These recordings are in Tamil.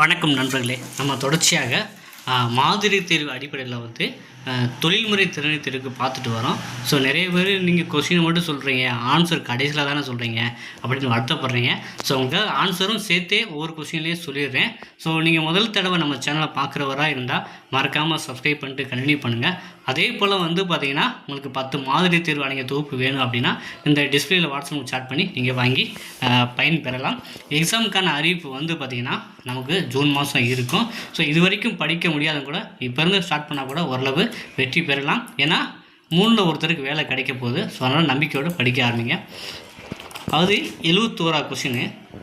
வணக்கம் நண்பர்களே. நம்ம தொடர்ச்சியாக மாதிரி தேர்வு அடிப்படையில் தொழில்முறை திறனை தேர்வுக்கு பார்த்துட்டு வரோம். ஸோ நிறைய பேர் நீங்கள் கொஸ்டினை மட்டும் சொல்கிறீங்க, ஆன்சர் கடைசியில் தானே சொல்கிறீங்க அப்படின்னு வருத்தப்படுறீங்க. ஸோ உங்களுக்கு ஆன்சரும் சேர்த்தே ஒவ்வொரு கொஸ்டின்லேயே சொல்லிடுறேன். ஸோ நீங்கள் முதல் தடவை நம்ம சேனலை பார்க்குறவராக இருந்தால் மறக்காமல் சப்ஸ்கிரைப் பண்ணிட்டு கண்டினியூ பண்ணுங்கள். அதே போல் பார்த்தீங்கன்னா உங்களுக்கு 10 மாதிரி தேர்வு அடங்கிய தொகுப்பு வேணும் அப்படின்னா இந்த டிஸ்பிளேயில் வாட்ஸ்அப் சாட் பண்ணி நீங்கள் வாங்கி பயன் பெறலாம். எக்ஸாமுக்கான அறிவிப்பு பார்த்திங்கன்னா நமக்கு ஜூன் மாதம் இருக்கும். ஸோ இது வரைக்கும் படிக்க முடியாத கூட இப்போ இருந்து ஸ்டார்ட் பண்ணால் கூட ஓரளவு வெற்றி பெறலாம். ஏன்னா 3ல் ஒருத்தருக்கு வேலை கிடைக்க போகுது. ஸோ அதனால் நம்பிக்கையோடு படிக்க ஆரம்பிங்க. அது 71வது கொஸ்டின்.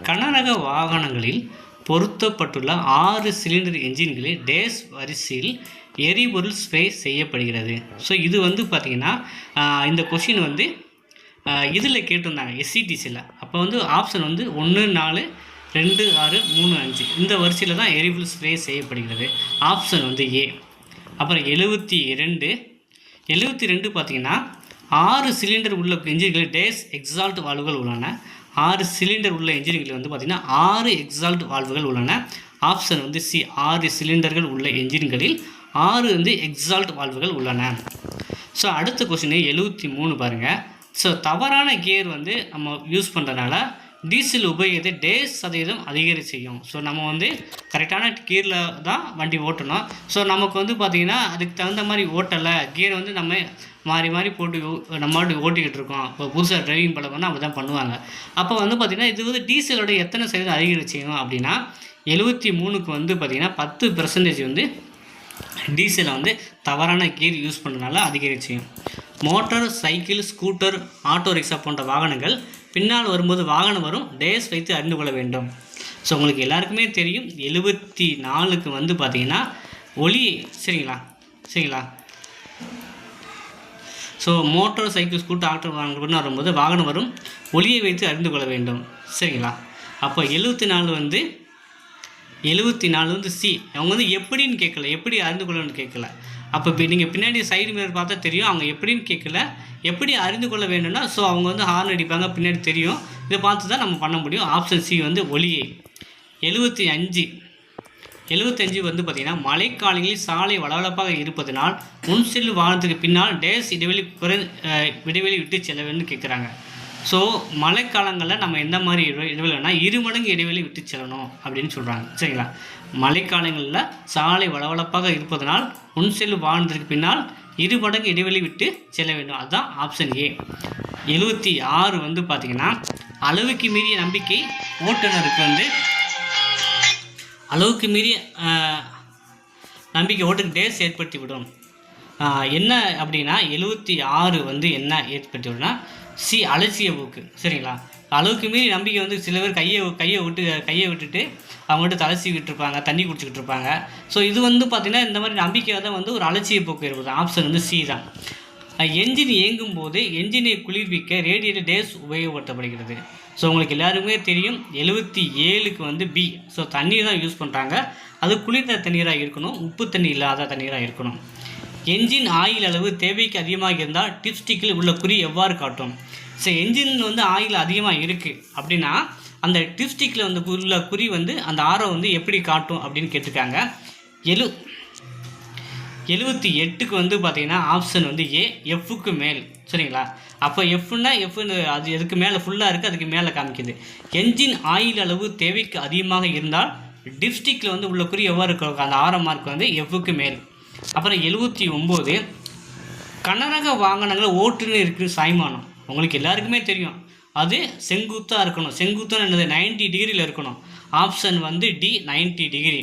கனரக வாகனங்களில் பொருத்தப்பட்டுள்ள 6 சிலிண்டர் என்ஜின்களில் டேஸ் வரிசையில் எரிபொருள் ஸ்ப்ரே செய்யப்படுகிறது. ஸோ இது பார்த்திங்கன்னா இந்த கொஷின் இதில் கேட்டிருந்தாங்க SCTCயில். அப்போ ஆப்ஷன் 1, 4, 2, 6, 3, 5 இந்த வரிசையில் தான் எரிபொருள் ஸ்ப்ரே செய்யப்படுகிறது. Option A. அப்புறம் 72 பார்த்திங்கன்னா 6 சிலிண்டர் உள்ள என்ஜின்களில் டேஸ் எக்ஸால்ட் வால்வுகள் உள்ளன. 6 சிலிண்டர் உள்ள என்ஜின்களில் பார்த்திங்கன்னா 6 எக்ஸால்ட் வால்வுகள் உள்ளன. Option C. 6 சிலிண்டர்கள் உள்ள என்ஜின்களில் 6 எக்ஸால்ட் வால்வுகள் உள்ளன. ஸோ அடுத்த கொஸ்டின் 73 பாருங்கள். ஸோ தவறான கியர் நம்ம யூஸ் பண்ணுறதுனால டீசல் உபயோகத்தை டேஸ் சதவீதம் அதிகரித்து செய்யும். ஸோ நம்ம கரெக்டான கியரில் தான் வண்டி ஓட்டணும். ஸோ நமக்கு பார்த்திங்கன்னா அதுக்கு தகுந்த மாதிரி ஓட்டலை கியர் நம்ம மாறி மாறி போட்டு நம்ம ஓட்டிக்கிட்டு இருக்கோம். இப்போ புதுசாக டிரைவிங் பழக்கம்னா அப்படி தான் பண்ணுவாங்க. அப்போ பார்த்திங்கன்னா இது டீசலோட எத்தனை சதவீதம் அதிகரித்து செய்யணும் அப்படின்னா 73க்கு பார்த்திங்கன்னா 10% டீசலை தவறான கியர் யூஸ் பண்ணுறதுனால அதிகரிச்சு. Motor, cycle, scooter, auto rickshaw போன்ற வாகனங்கள் பின்னால் வரும்போது வாகனம் வரும் டேஸ் வைத்து அறிந்து கொள்ள வேண்டும். ஸோ உங்களுக்கு எல்லாருக்குமே தெரியும் 74க்கு பார்த்திங்கன்னா ஒளி. சரிங்களா. So motor, cycle, scooter, auto வாகனங்கள் பின்னால் வரும்போது வாகனம் வரும் ஒளியை வைத்து அறிந்து கொள்ள வேண்டும். சரிங்களா. அப்போ 74 சி. அவங்க எப்படின்னு கேட்கல, எப்படி அறிந்து கொள்ளணும்னு கேட்கல. அப்போ இப்போ நீங்கள் பின்னாடி சைடு மிரர் பார்த்தா தெரியும் அவங்க எப்படின்னு கேட்கல, எப்படி அறிந்து கொள்ள வேணும்னா ஸோ அவங்க ஹார்ன் அடிப்பாங்க பின்னாடி தெரியும். இதை பார்த்து தான் நம்ம பண்ண முடியும். ஆப்ஷன் சி ஒளியை. 75 பார்த்திங்கன்னா மழைக்காலங்களில் சாலை வளவளப்பாக இருப்பதனால் முன் செல்லும் வாகனத்துக்கு பின்னால் டேஸ் இடைவெளி விட்டு செல்ல வேண்டும் கேட்குறாங்க. ஸோ மழைக்காலங்களில் நம்ம எந்த மாதிரி இடைவெளினா 2 மடங்கு இடைவெளி விட்டு செல்லணும் அப்படின்னு சொல்கிறாங்க. சரிங்களா. மழைக்காலங்களில் சாலை வளவளப்பாக இருப்பதனால் முன் செல்லும் வாகனத்திற்கு பின்னால் 2 மடங்கு இடைவெளி விட்டு செல்ல வேண்டும். அதுதான் ஆப்ஷன் ஏ. 76 பார்த்திங்கன்னா அளவுக்கு மீறிய நம்பிக்கை ஓட்டுநருக்கு அளவுக்கு மீறிய நம்பிக்கை ஓட்டுக்கு டேஸ் ஏற்படுத்தி விடும். என்ன அப்படின்னா 76 என்ன ஏற்படுத்தி விடும்னா சி. அலட்சிய போக்கு. சரிங்களா. அளவுக்கு மீறி நம்பிக்கை சில பேர் கையை விட்டுட்டு அவங்கள்ட்ட தலை சீவிட்டு இருப்பாங்க, தண்ணி குடிச்சிக்கிட்டு இருப்பாங்க. ஸோ இது பார்த்திங்கன்னா இந்த மாதிரி நம்பிக்கை தான் ஒரு அலட்சிய போக்கு ஏற்படுது. ஆப்ஷன் சி தான். என்ஜின் இயங்கும் போது என்ஜினை குளிர்விக்க ரேடியேட்டர் டேஸ் உபயோகப்படுத்தப்படுகிறது. ஸோ உங்களுக்கு எல்லாருமே தெரியும் 77க்கு பி. ஸோ தண்ணீர் தான் யூஸ் பண்ணுறாங்க. அது குளிர்ந்த தண்ணீராக இருக்கணும், உப்பு தண்ணி இல்லாத தண்ணீராக இருக்கணும். என்ஜின் ஆயில் அளவு தேவைக்கு அதிகமாக இருந்தால் டிப்ஸ்டிக்கில் உள்ள குறி எவ்வாறு காட்டும்? ஸோ என்ஜின் ஆயில் அதிகமாக இருக்குது அப்படின்னா அந்த டிப்ஸ்டிக்கில் உள்ள குறி அந்த ஆரம் எப்படி காட்டும் அப்படின்னு கேட்டிருக்காங்க. 78க்கு பார்த்திங்கன்னா ஆப்ஷன் ஏ. எஃப்க்கு மேல். சரிங்களா. அப்போ எஃப்னா அது எதுக்கு மேலே ஃபுல்லாக இருக்குது, அதுக்கு மேலே காமிக்குது. என்ஜின் ஆயில் அளவு தேவைக்கு அதிகமாக இருந்தால் டிப்ஸ்டிக்கில் உள்ள குறி எவ்வாறு அந்த ஆரம் மார்க் எஃப்க்கு மேல். அப்புறம் 79 கனரக வாகனங்கள் ஓட்டுநர் இருக்கிற சாய்மானம் உங்களுக்கு எல்லாருக்குமே தெரியும். அது செங்குத்தாக இருக்கணும். செங்குத்தான் என்னது 90 டிகிரியில் இருக்கணும். Option D 90 degree.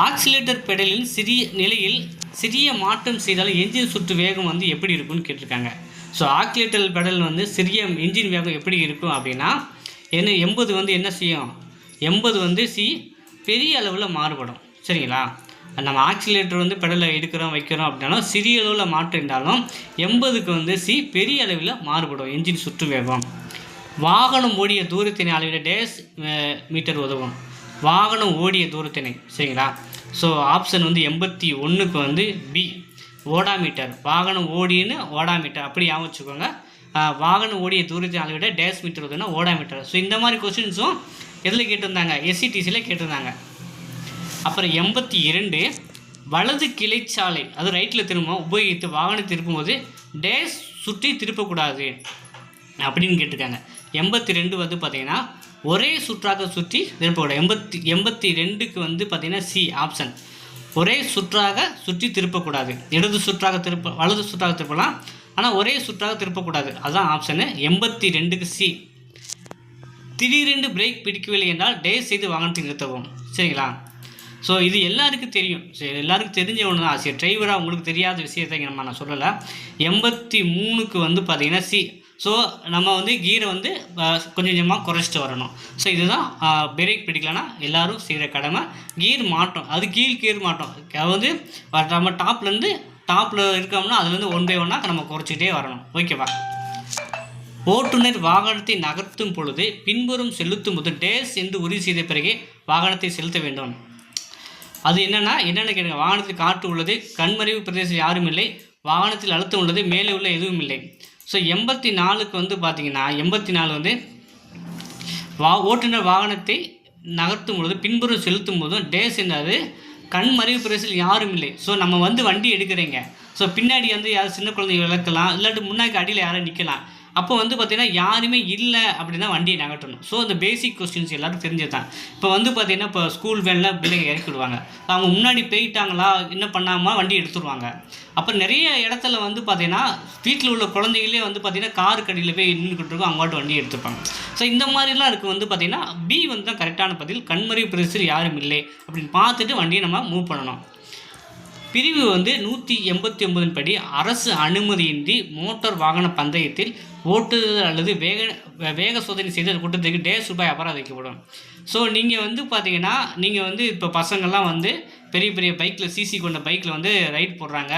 ஆக்சிலேட்டர் பெடலில் சிறிய மாற்றம் செய்தால் என்ஜின் சுற்று வேகம் எப்படி இருக்கும்னு கேட்டிருக்காங்க. ஸோ ஆக்சிலேட்டர் பெடல் சிறிய என்ஜின் வேகம் எப்படி இருக்கும் அப்படின்னா 80 என்ன செய்யும்? 80 சி பெரிய அளவில் மாறுபடும். சரிங்களா. நம்ம ஆக்சிலேட்டர் பெடலை எடுக்கிறோம் வைக்கிறோம் அப்படின்னாலும் சிறிய அளவில் மாற்றம் இருந்தாலும் 80க்கு சி பெரிய அளவில் மாறுபடும் என்ஜின் சுற்று வேகம். வாகனம் ஓடிய தூரத்தினை அளவிட டேஸ் மீட்டர் உதவும். வாகனம் ஓடிய தூரத்தினை. சரிங்களா. ஸோ ஆப்ஷன் 81க்கு பி. ஓடாமீட்டர். வாகனம் ஓடின்னு ஓடாமீட்டர் அப்படி ஞாபகம் வச்சுக்கோங்க. வாகனம் ஓடிய தூரத்தினை அளவிட டேஸ் மீட்டர் உதவுனா ஓடாமீட்டர். ஸோ இந்த மாதிரி கொஸ்டின்ஸும் எதில் கேட்டிருந்தாங்க? எஸ்சிடிசியில் கேட்டிருந்தாங்க. அப்புறம் 82 வலது கிளைச்சாலை அது ரைட்டில் திரும்ப உபயோகித்து வாகனத்தை திருப்பும்போது டேஸ் சுற்றி திருப்பக்கூடாது அப்படின்னு கேட்டிருக்காங்க. 82 வந்து பார்த்திங்கன்னா ஒரே சுற்றாக சுற்றி திருப்பக்கூடாது. 82க்கு வந்து பார்த்திங்கன்னா சி ஆப்ஷன், ஒரே சுற்றாக சுற்றி திருப்பக்கூடாது. இடது சுற்றாக வலது சுற்றாக திருப்பலாம், ஆனால் ஒரே சுற்றாக திருப்பக்கூடாது, அதுதான் ஆப்ஷனு. 82க்கு சி. திடீரென்று பிரேக் பிடிக்கவில்லை என்றால் டேஸ் செய்து வாகனத்தை நிறுத்தவும். சரிங்களா? ஸோ இது எல்லாருக்கும் தெரியும், சரி எல்லாருக்கும் தெரிஞ்ச ஒன்று தான். சரி டிரைவராக உங்களுக்கு தெரியாத விஷயத்தை நான் சொல்லலை. 83க்கு வந்து பார்த்திங்கன்னா சி. ஸோ நம்ம வந்து கீரை வந்து கொஞ்சம் கொஞ்சமாக குறைச்சிட்டு வரணும். ஸோ இதுதான் பிரேக் பிடிக்கலன்னா எல்லோரும் செய்கிற கடமை. கீர் மாட்டோம், அது கீர் மாட்டோம். வந்து நம்ம டாப்பில் இருக்கோம்னா அதுலேருந்து 1 by 1 நம்ம குறைச்சிட்டே வரணும். ஓகேவா? ஓட்டுநர் வாகனத்தை நகர்த்தும் பொழுது பின்புறம் செலுத்தும் போது டேஸ் என்று உறுதி செய்த பிறகு வாகனத்தை செலுத்த வேண்டும். அது என்னென்ன கேட்குங்க. வாகனத்தில் காற்று உள்ளது, கண்மறைவு பிரதேசம் யாரும் இல்லை, வாகனத்தில் அழுத்தம் உள்ளது, மேலே உள்ள எதுவும் இல்லை. ஸோ 84க்கு வந்து பார்த்திங்கன்னா 84 வந்து ஓட்டுநர் வாகனத்தை நகர்த்தும் பொழுது பின்புறம் செலுத்தும் போதும் டேஸ் என்றது கண்மறைவு பிரதேசத்தில் யாரும் இல்லை. ஸோ நம்ம வந்து வண்டி எடுக்கிறீங்க, ஸோ பின்னாடி வந்து யாரும் சின்ன குழந்தைங்க விளக்கலாம், இல்லாட்டி முன்னாடி அடியில் யாரும் நிற்கலாம். அப்போ வந்து பார்த்திங்கன்னா யாருமே இல்லை அப்படின்னா வண்டியை நகட்டணும். ஸோ அந்த பேசிக் கொஸ்டின்ஸ் எல்லோரும் தெரிஞ்சது தான். இப்போ வந்து பார்த்திங்கன்னா இப்போ ஸ்கூல் வேனில் பிள்ளைங்க இறக்கி விடுவாங்க, அவங்க முன்னாடி போயிட்டாங்களா என்ன பண்ணாமல் வண்டி எடுத்துருவாங்க. அப்போ நிறைய இடத்துல வந்து பார்த்திங்கன்னா வீட்டில் உள்ள குழந்தைகளே வந்து பார்த்திங்கன்னா கார் கடியில் போய் நின்றுக்கிட்டு இருக்கும், அவங்கள்ட்ட வண்டி எடுத்துப்பாங்க. ஸோ இந்த மாதிரிலாம் இருக்குது. வந்து பார்த்திங்கன்னா பி வந்து தான் கரெக்டான பதில். கண்மறைவு பிரதேசத்தில் யாரும் இல்லை அப்படின்னு பார்த்துட்டு வண்டியை நம்ம மூவ் பண்ணணும். பிரிவு வந்து 189 படி அரசு அனுமதியின்றி மோட்டார் வாகன பந்தயத்தில் ஓட்டுதல் அல்லது வேக சோதனை செய்த குற்றத்துக்கு டேஸ் ரூபாய் அபராதம் வைக்கப்படும். ஸோ நீங்கள் வந்து பார்த்தீங்கன்னா நீங்கள் வந்து இப்போ பசங்கள்லாம் வந்து பெரிய பெரிய பைக்கில் சிசி கொண்ட பைக்கில் வந்து ரைட் போடுறாங்க,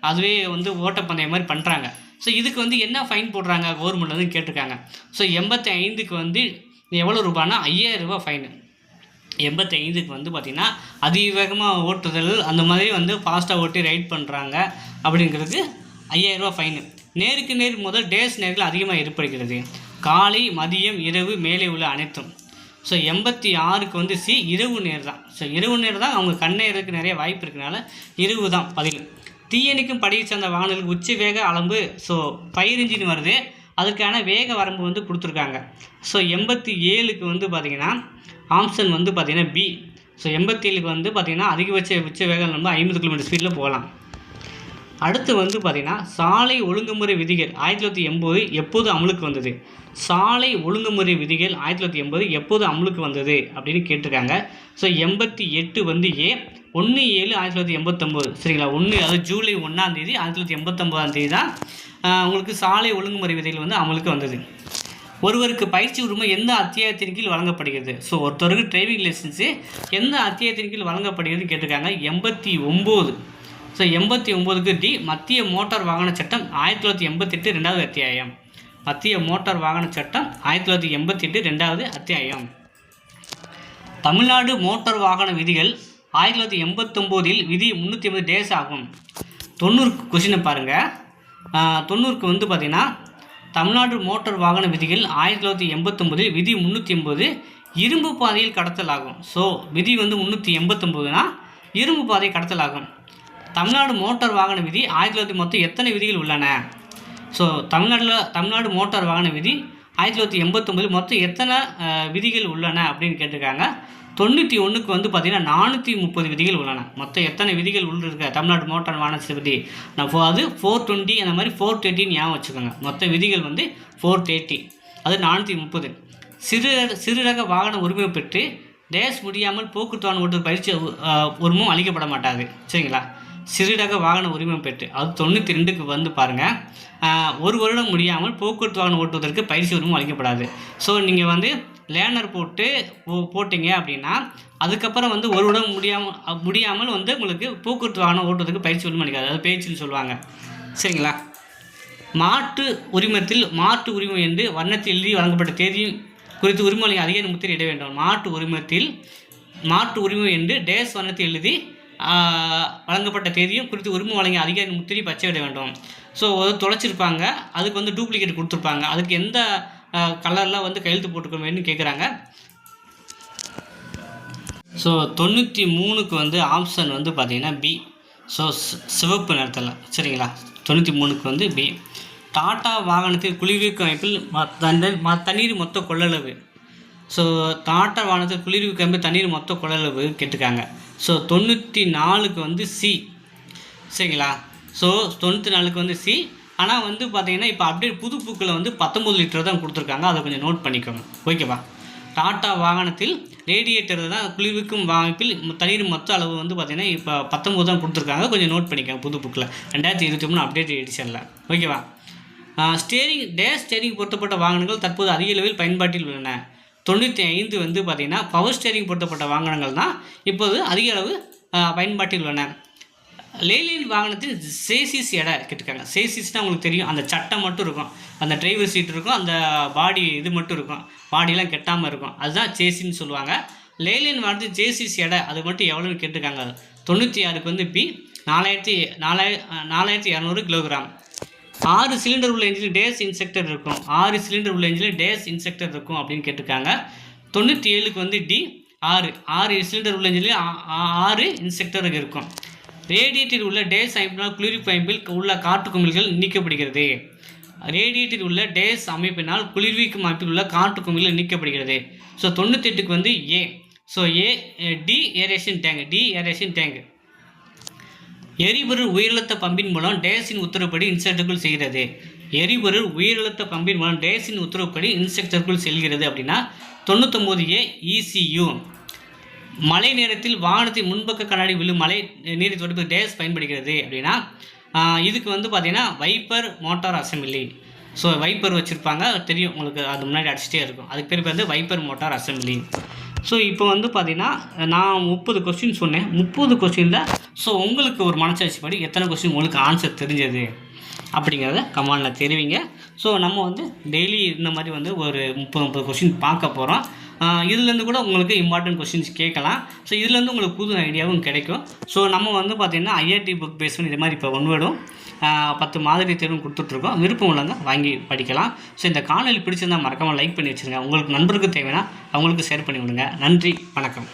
அதுவே வந்து ஓட்டப்பந்தயம் மாதிரி பண்ணுறாங்க. ஸோ இதுக்கு வந்து என்ன ஃபைன் போடுறாங்க கவர்மெண்ட் வந்து கேட்டிருக்காங்க. ஸோ 85க்கு வந்து எவ்வளோ ரூபாய்னா 5000 ரூபா ஃபைனு. 85க்கு வந்து பார்த்திங்கன்னா அதிவேகமாக ஓட்டுதல் அந்த மாதிரி வந்து ஃபாஸ்ட்டாக ஓட்டி ரைட் பண்ணுறாங்க அப்படிங்கிறதுக்கு 5000 ரூபா ஃபைனு. நேருக்கு நேர் முதல் டேஸ் நேரில் அதிகமாக ஏற்படுகிறது. காலை மதியம் இரவு மேலே உள்ள அனைத்தும். ஸோ 86க்கு வந்து சி இரவு நேர் தான். ஸோ இரவு நேர் தான் அவங்க கண்ணேறதுக்கு நிறைய வாய்ப்பு இருக்கிறனால இரவு தான் பதில். தீயணைக்கும் படையை சேர்ந்த வாகனங்களுக்கு உச்ச வேக அளவு ஸோ ஃபயர் இன்ஜின் வருது, அதுக்கான வேக வரம்பு வந்து கொடுத்துருக்காங்க. ஸோ 87க்கு வந்து பார்த்திங்கன்னா ஆப்ஷன் வந்து பார்த்திங்கன்னா பி. ஸோ 87க்கு வந்து பார்த்திங்கன்னா அதிகபட்ச உச்ச வேகம் நம்ம 50 km ஸ்பீடில் போகலாம். அடுத்து வந்து பார்த்திங்கன்னா சாலை ஒழுங்குமுறை விதிகள் 1980 எப்போது அமலுக்கு வந்தது? சாலை ஒழுங்குமுறை விதிகள் 1980 எப்போது அமலுக்கு வந்தது அப்படின்னு கேட்டிருக்காங்க. ஸோ 88 வந்து ஏ. 1/7/1989 சரிங்களா? அதாவது ஜூலை 1ஆம் தேதி 1989ஆம் தேதி தான் உங்களுக்கு சாலை ஒழுங்குமுறை விதிகள் வந்து அமலுக்கு வந்தது. ஒருவருக்கு பயிற்சி உரிமை எந்த அத்தியாயத்தின் கீழ் வழங்கப்படுகிறது? ஸோ ஒருத்தருக்கு டிரைவிங் லைசன்ஸு எந்த அத்தியாயத்தின் கீழ் வழங்கப்படுகிறதுன்னு கேட்டிருக்காங்க. 89. ஸோ 89க்கு டி மத்திய மோட்டார் வாகன சட்டம் 1988 2வது அத்தியாயம். மத்திய மோட்டார் வாகன சட்டம் 1988 2வது அத்தியாயம். தமிழ்நாடு மோட்டார் வாகன விதிகள் 1989 விதி 380 டேஸ் ஆகும். 90 கொஷினை பாருங்கள். 90க்கு வந்து பார்த்திங்கன்னா தமிழ்நாடு மோட்டார் வாகன விதிகள் 1989 விதி 380 இரும்பு பாதையில் கடத்தல் ஆகும். ஸோ விதி வந்து 389னா இரும்பு பாதை கடத்தல் ஆகும். தமிழ்நாடு மோட்டார் வாகன விதி 1900 மொத்தம் எத்தனை விதிகள் உள்ளன? ஸோ தமிழ்நாடு மோட்டார் வாகன விதி 1989 மொத்தம் எத்தனை விதிகள் உள்ளன அப்படின்னு கேட்டிருக்காங்க. 91க்கு வந்து பார்த்திங்கன்னா 430 விதிகள் உள்ளன. மொத்தம் எத்தனை விதிகள் இருக்க தமிழ்நாடு மோட்டார் வாகன விதி? அது 420 அந்த மாதிரி 430 ஞாபகம் வச்சுக்கோங்க. மொத்த விதிகள் வந்து 430, அது 430. சிறுரக வாகன உரிமை பெற்று டேஸ் முடியாமல் போக்குவரத்து வாகன ஓட்டுநர் பயிற்சி உரிமம் அளிக்கப்பட மாட்டாது. சரிங்களா? சிறுரக வாகன உரிமை பெற்று அது 92க்கு வந்து பாருங்கள். 1 வருடம் முடியாமல் போக்குவரத்து வாகனம் ஓட்டுவதற்கு பயிற்சி உரிமம் அளிக்கப்படாது. ஸோ நீங்கள் வந்து லேர்னர் போட்டிங்க அப்படின்னா அதுக்கப்புறம் வந்து 1 வருடம் முடியாமல் வந்து உங்களுக்கு போக்குவரத்து வாகனம் ஓட்டுவதற்கு பயிற்சி உரிமம் அளிக்காது, அது பேச்சுன்னு சொல்லுவாங்க. சரிங்களா? மாட்டு உரிமத்தில் மாட்டு உரிமை என்று வர்ணத்தில் எழுதி வழங்கப்பட்ட தேதி குறித்து உரிமை வழங்கி அதிகாரி முத்திரை இட வேண்டும். மாட்டு உரிமத்தில் மாட்டு உரிமை என்று டேஸ் வர்ணத்தில் எழுதி வழங்கப்பட்ட தேதியும் குறித்து உரிமை வழங்கி அதிகாரி முத்திரை பச்சை விட வேண்டும். ஸோ தொலைச்சிருப்பாங்க, அதுக்கு வந்து டூப்ளிகேட் கொடுத்துருப்பாங்க, அதுக்கு எந்த கலரில் வந்து கையெழுத்து போட்டுக்கணும்னு கேட்குறாங்க. ஸோ 93க்கு வந்து ஆப்ஷன் வந்து பார்த்திங்கன்னா பி. ஸோ சிவப்பு நிறத்தில் சரிங்களா. 93க்கு வந்து பி. டாட்டா வாகனத்தில் குளிர்விக்கும் அமைப்பில் தண்ணீர் மொத்த கொள்ளளவு. ஸோ டாட்டா வாகனத்தில் குளிர்விக்கும் அமைப்பில் தண்ணீர் மொத்த கொள்ளளவு கேட்டிருக்காங்க. ஸோ 94க்கு வந்து சி சரிங்களா. ஸோ 94க்கு வந்து சி. ஆனால் வந்து பார்த்திங்கன்னா இப்போ அப்டேட் புது புக்கில் வந்து 19 லிட்டர் தான் கொடுத்துருக்காங்க. அதை கொஞ்சம் நோட் பண்ணிக்கோங்க ஓகேவா. டாட்டா வாகனத்தில் ரேடியேட்டர் தான் குளிர்விக்கும் அமைப்பில் தண்ணீர் மொத்த அளவு வந்து பார்த்திங்கன்னா இப்போ 19 தான் கொடுத்துருக்காங்க. கொஞ்சம் நோட் பண்ணிக்கோங்க புது புக்கில் 2023 அப்டேட் எடிஷனில் ஓகேவா. ஸ்டேரிங் பொருத்தப்பட்ட வாகனங்கள் தற்போது அதிக அளவில் பயன்பாட்டில் உள்ளன. 95 வந்து பார்த்திங்கன்னா பவர் ஸ்டேரிங் பொருத்தப்பட்ட வாகனங்கள் தான் இப்போது அதிக அளவு பயன்பாட்டில் உள்ளன. லேலின் வாகனத்தின் சேசிஸ் எடை கேட்டிருக்காங்க. சேசிஸ்னால் உங்களுக்கு தெரியும், அந்த சட்டை மட்டும் இருக்கும், அந்த டிரைவர் சீட் இருக்கும், அந்த பாடி இது மட்டும் இருக்கும், பாடியெலாம் கெட்டாமல் இருக்கும், அதுதான் சேசின்னு சொல்லுவாங்க. லேலின் வாகனத்தின் சேசிஸ் எடை அது மட்டும் எவ்வளோன்னு கேட்டிருக்காங்க. 96க்கு வந்து பி. 4200 கிலோகிராம். 6 சிலிண்டர் உள்ள என்ஜினில் டேஸ் இன்செக்டர் இருக்கும். 6 சிலிண்டர் உள்ள என்ஜினில் டேஸ் இன்செக்டர் இருக்கும் அப்படின்னு கேட்டிருக்காங்க. 97க்கு வந்து டி. 6 சிலிண்டர் உள்ள என்ஜினில் 6 இன்செக்டர் இருக்கும். ரேடியேட்டரில் உள்ள டேஸ் அமைப்பினால் குளிர்விப்பு அமைப்பில் உள்ள காற்று குமிழ்கள் நீக்கப்படுகிறது. ரேடியேட்டரில் உள்ள டேஸ் அமைப்பினால் குளிர்விக்கும் அமைப்பில் உள்ள காற்று குமிழ்கள் நீக்கப்படுகிறது. ஸோ 98க்கு வந்து ஏ. ஸோ ஏ டி ஏரேஷன் டேங்க். எரிபொருள் உயரழுத்த பம்பின் மூலம் டேஸின் உத்தரவுப்படி இன்செக்டருக்குள் செய்கிறது. எரிபொருள் உயரழுத்த பம்பின் மூலம் டேஸின் உத்தரவுப்படி இன்செக்டருக்குள் செல்கிறது அப்படின்னா 99A ECU. மழை நேரத்தில் வாகனத்தின் முன்பக்க கண்ணாடி விழும் மழை நீரை துடைப்பது டேஸ் பயன்படுகிறது அப்படின்னா இதுக்கு வந்து பார்த்திங்கன்னா wiper motor assembly. So wiper வச்சுருப்பாங்க தெரியும் உங்களுக்கு, அது முன்னாடி அடிச்சிட்டே இருக்கும், அதுக்கு பேர் வந்து வைப்பர் மோட்டார் அசம்பிளி. ஸோ இப்போ வந்து பார்த்திங்கன்னா நான் 30 கொஸ்டின் சொன்னேன். 30 கொஸ்டினில் ஸோ உங்களுக்கு ஒரு மனசாட்சி படி எத்தனை கொஸ்டின் உங்களுக்கு ஆன்சர் தெரிஞ்சது அப்படிங்கிறத கமெண்டில் தெரிவிங்க. ஸோ நம்ம வந்து டெய்லி இந்த மாதிரி வந்து ஒரு 30 கொஸ்டின் பார்க்க போகிறோம். இதுலேருந்து கூட உங்களுக்கு இம்பார்ட்டன்ட் கொஸ்டின்ஸ் கேட்கலாம். ஸோ இதுலேருந்து உங்களுக்கு புது ஐடியாவும் கிடைக்கும். ஸோ நம்ம வந்து பார்த்திங்கன்னா ஐஆர்டி புக் பேஸ் பண்ணி இது மாதிரி இப்போ 1 வேர்டும் 10 மாதிரி தேர்வும் கொடுத்துட்ருக்கோம். விருப்பம் உள்ளவங்க வாங்கி படிக்கலாம். ஸோ இந்த காணொலி பிடிச்சிருந்தால் மறக்காமல் லைக் பண்ணி வச்சுருங்க. உங்களுக்கு நண்பருக்கு தேவைன்னா அவங்களுக்கு ஷேர் பண்ணி விடுங்க. நன்றி, வணக்கம்.